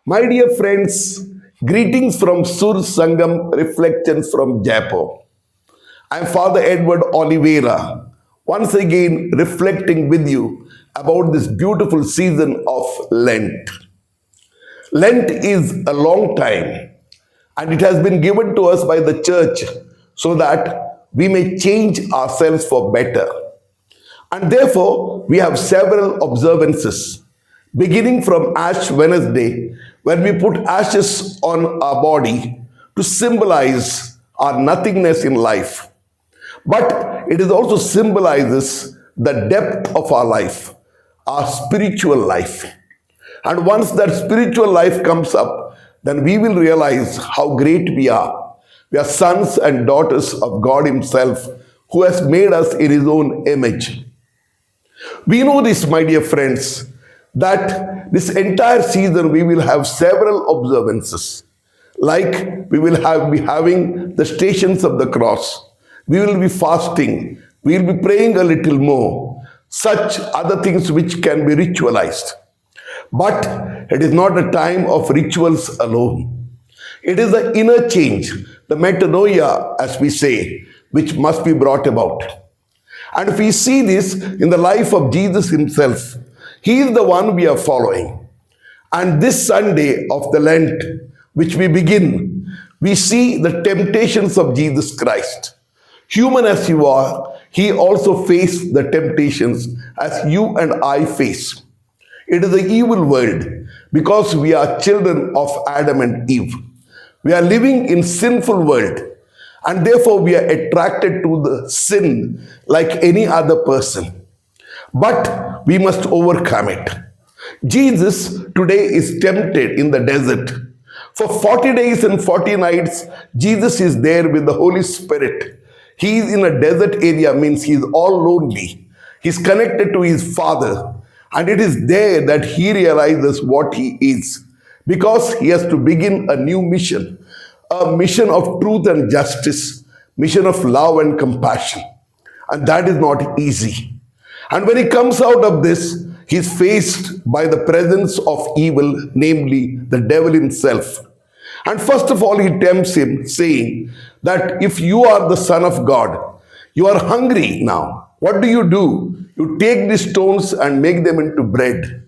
My dear friends, greetings from Sur Sangam Reflections from Jaipur. I'm Father Edward Oliveira, once again reflecting with you about this beautiful season of Lent. Lent is a long time and it has been given to us by the church so that we may change ourselves for better. And therefore, we have several observances, beginning from Ash Wednesday, when we put ashes on our body to symbolize our nothingness in life. But it is also symbolizes the depth of our life, our spiritual life. And once that spiritual life comes up, then we will realize how great we are. We are sons and daughters of God Himself, who has made us in His own image. We know this, my dear friends, that this entire season we will have several observances. Like we will be having the stations of the cross. We will be fasting. We will be praying a little more. Such other things which can be ritualized. But it is not a time of rituals alone. It is the inner change, the metanoia, as we say, which must be brought about. And if we see this in the life of Jesus Himself, He is the one we are following. And this Sunday of the Lent, which we begin, we see the temptations of Jesus Christ. Human as He was, He also faced the temptations as you and I face. It is an evil world because we are children of Adam and Eve. We are living in sinful world and therefore we are attracted to the sin like any other person. But we must overcome it. Jesus today is tempted in the desert. For 40 days and 40 nights, Jesus is there with the Holy Spirit. He is in a desert area, means he is all lonely. He is connected to his Father. And it is there that he realizes what he is. Because he has to begin a new mission. A mission of truth and justice. Mission of love and compassion. And that is not easy. And when he comes out of this, he is faced by the presence of evil, namely the devil himself. And first of all, he tempts him, saying that if you are the Son of God, you are hungry now. What do? You take these stones and make them into bread.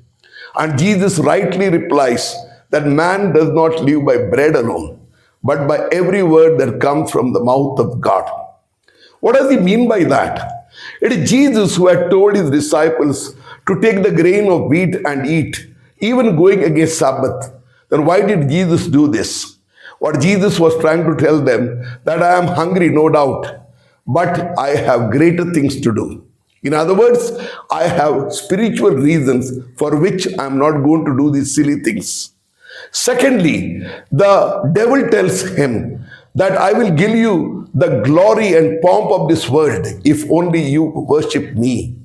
And Jesus rightly replies that man does not live by bread alone, but by every word that comes from the mouth of God. What does he mean by that? It is Jesus who had told his disciples to take the grain of wheat and eat, even going against Sabbath. Then why did Jesus do this? What Jesus was trying to tell them, that I am hungry, no doubt, but I have greater things to do. In other words, I have spiritual reasons for which I am not going to do these silly things. Secondly, the devil tells him that I will give you the glory and pomp of this world if only you worship me.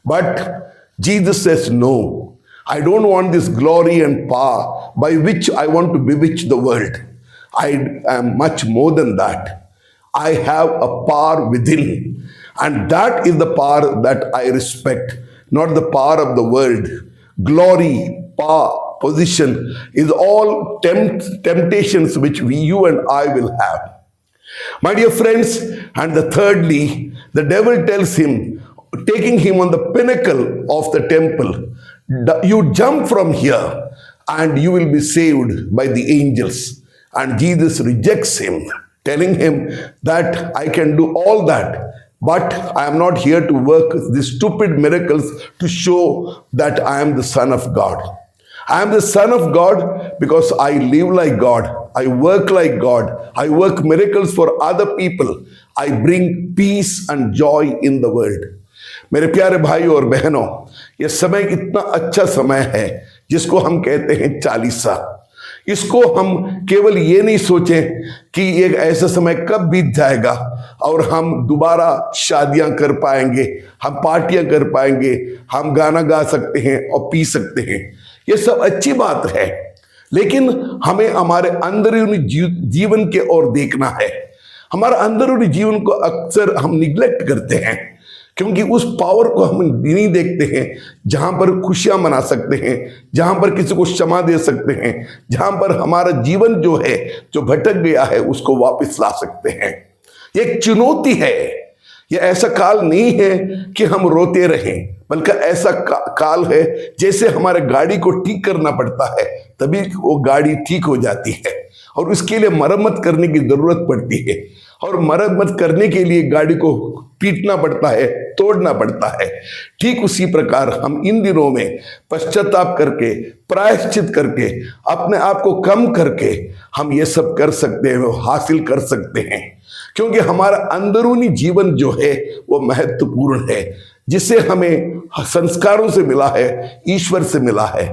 But Jesus says, no, I don't want this glory and power by which I want to bewitch the world. I am much more than that. I have a power within, and that is the power that I respect, not the power of the world. Glory, power, position is all temptations which you and I will have. My dear friends, and thirdly, the devil tells him, taking him on the pinnacle of the temple, you jump from here and you will be saved by the angels. And Jesus rejects him, telling him that I can do all that, but I am not here to work these stupid miracles to show that I am the Son of God. I am the Son of God because I live like God. I work like God. I work miracles for other people. I bring peace and joy in the world. मेरे प्यारे भाइयों और बहनों, ये समय इतना अच्छा समय है जिसको हम कहते हैं चालीसा। इसको हम केवल ये नहीं सोचें कि एक ऐसा समय कब बीत जाएगा और हम दोबारा शादियां कर पाएंगे, हम पार्टियां कर पाएंगे, हम गाना गा सकते हैं और पी सकते हैं। ये सब अच्छी बात है, लेकिन हमें हमारे अंदरूनी जीवन के ओर देखना है। हमारा अंदरूनी जीवन को अक्सर हम निग्लेक्ट करते हैं क्योंकि उस पावर को हम नहीं देखते हैं जहां पर खुशियां मना सकते हैं, जहां पर किसी को क्षमा दे सकते हैं, जहां पर हमारा जीवन जो है, जो भटक गया है, उसको वापस ला सकते हैं। ये एक चुनौती है। ये ऐसा काल नहीं है कि हम रोते रहें, बल्कि ऐसा काल है जैसे हमारे गाड़ी को ठीक करना पड़ता है, तभी वो गाड़ी ठीक हो जाती है, और उसके लिए मरम्मत करने की जरूरत पड़ती है, और मरम्मत करने के लिए गाड़ी को पीटना पड़ता है, तोड़ना पड़ता है। ठीक उसी प्रकार हम इन दिनों में पश्चाताप करके, प्रायश्चित करके, अपने आप को कम करके हम ये सब कर सकते हैं, हासिल कर सकते हैं, क्योंकि हमारा अंदरूनी जीवन जो है वो महत्वपूर्ण है, जिसे हमें संस्कारों से मिला है, ईश्वर से मिला है।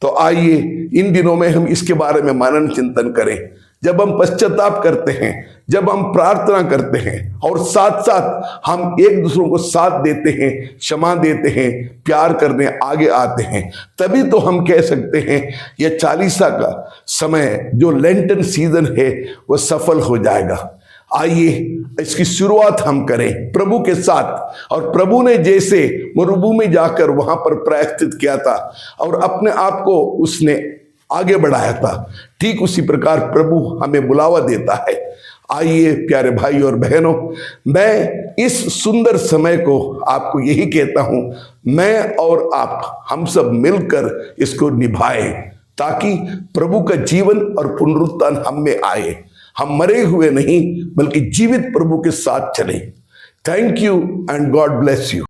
तो आइए इन दिनों में हम इसके बारे में मनन चिंतन करें। जब हम पश्चाताप करते हैं, जब हम प्रार्थना करते हैं, और साथ साथ हम एक दूसरों को साथ देते हैं, क्षमा देते हैं, प्यार करने आगे आते हैं, तभी तो हम कह सकते हैं यह 40 का समय जो लेंटन सीजन है वो सफल हो जाएगा। आइए इसकी शुरुआत हम करें प्रभु के साथ। और प्रभु ने जैसे मरुभूमि जाकर वहां पर प्रायश्चित किया था और अपने आप को उसने आगे बढ़ाया था, ठीक उसी प्रकार प्रभु हमें बुलावा देता है। आइए प्यारे भाई और बहनों, मैं इस सुंदर समय को आपको यही कहता हूं, मैं और आप हम सब मिलकर इसको निभाएं, ताकि प्रभु का जीवन और पुनरुत्थान हम में आए। हम मरे हुए नहीं बल्कि जीवित प्रभु के साथ चलें। Thank you and God bless you.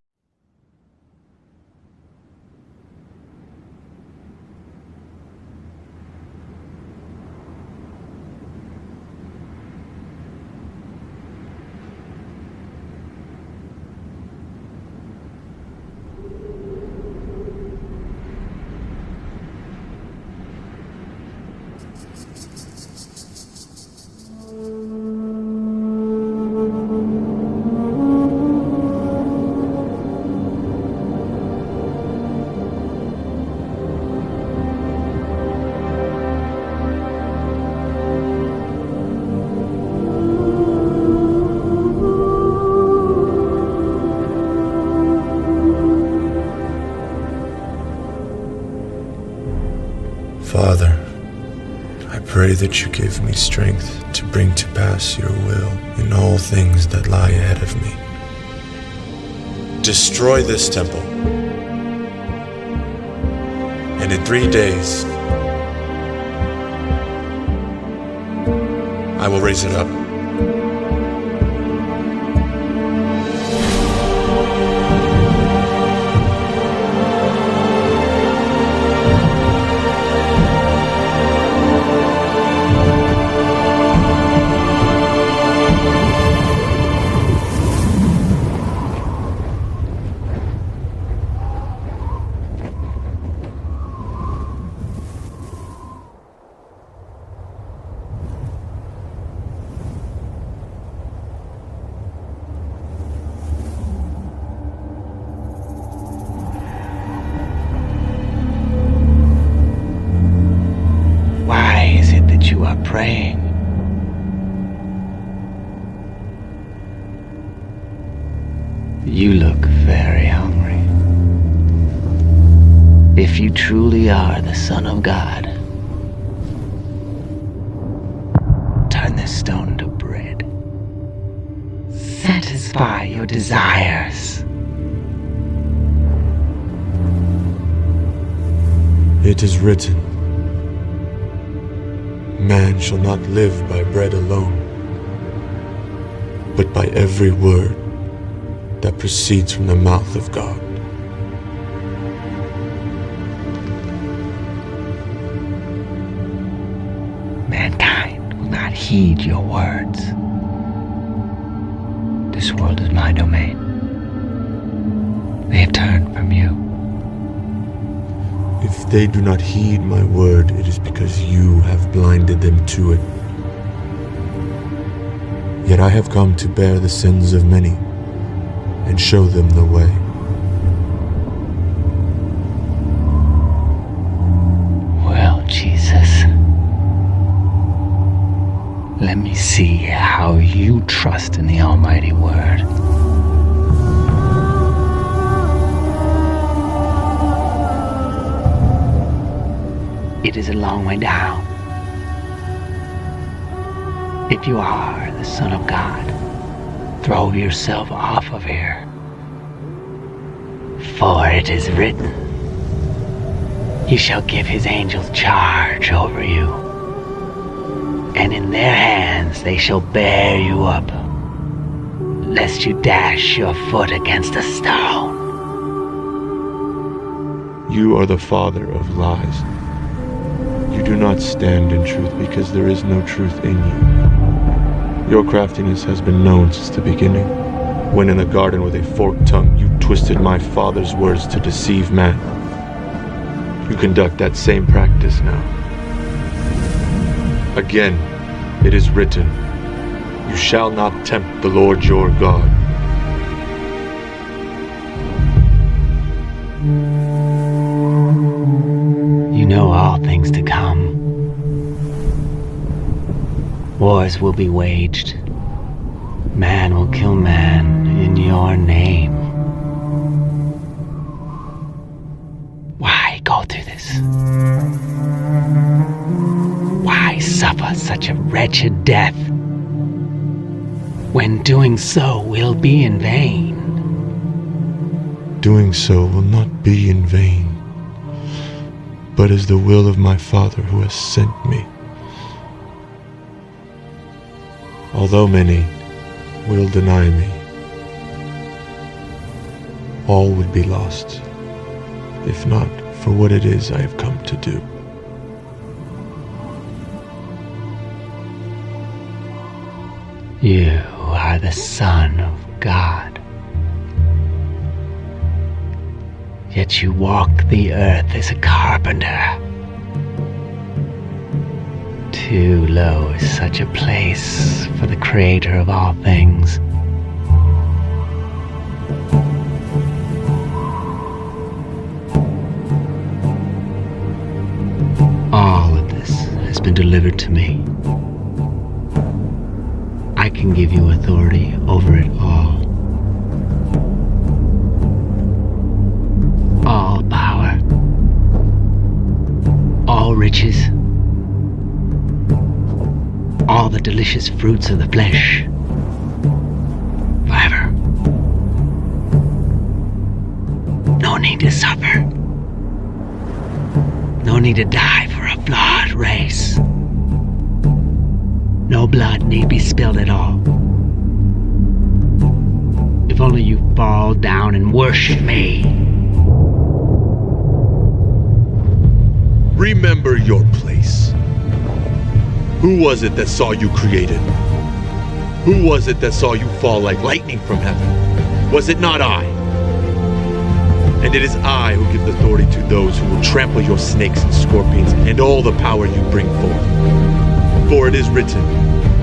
Father, I pray that you give me strength to bring to pass your will in all things that lie ahead of me. Destroy this temple, and in 3 days I will raise it up. You are praying. You look very hungry. If you truly are the Son of God, turn this stone to bread. Satisfy your desires. It is written, man shall not live by bread alone, but by every word that proceeds from the mouth of God. Mankind will not heed your words. This world is my domain. They have turned from you. If they do not heed my word, it is because you have blinded them to it. Yet I have come to bear the sins of many and show them the way. Well, Jesus, let me see how you trust in the Almighty Word. it is a long way down. If you are the Son of God, throw yourself off of here. For it is written, He shall give His angels charge over you, and in their hands they shall bear you up, lest you dash your foot against a stone. You are the father of lies. You do not stand in truth because there is no truth in you. Your craftiness has been known since the beginning, when in the garden with a forked tongue you twisted my father's words to deceive man. You conduct that same practice now. Again, it is written, you shall not tempt the Lord your God. You know all things to come. Wars will be waged. Man will kill man in your name. Why go through this? Why suffer such a wretched death, when doing so will be in vain? Doing so will not be in vain, but is the will of my Father who has sent me. Although many will deny me, all would be lost, if not for what it is I have come to do. You are the Son of God. Yet you walk the earth as a carpenter. Too low is such a place for the Creator of all things. All of this has been delivered to me. I can give you authority over it all. All power, all riches, all the delicious fruits of the flesh, forever. No need to suffer. No need to die for a flawed race. No blood need be spilled at all. If only you fall down and worship me. Remember your place. Who was it that saw you created? Who was it that saw you fall like lightning from heaven? Was it not I? And it is I who give authority to those who will trample your snakes and scorpions and all the power you bring forth. For it is written,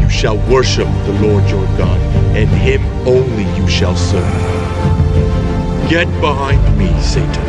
you shall worship the Lord your God, and Him only you shall serve. Get behind me, Satan.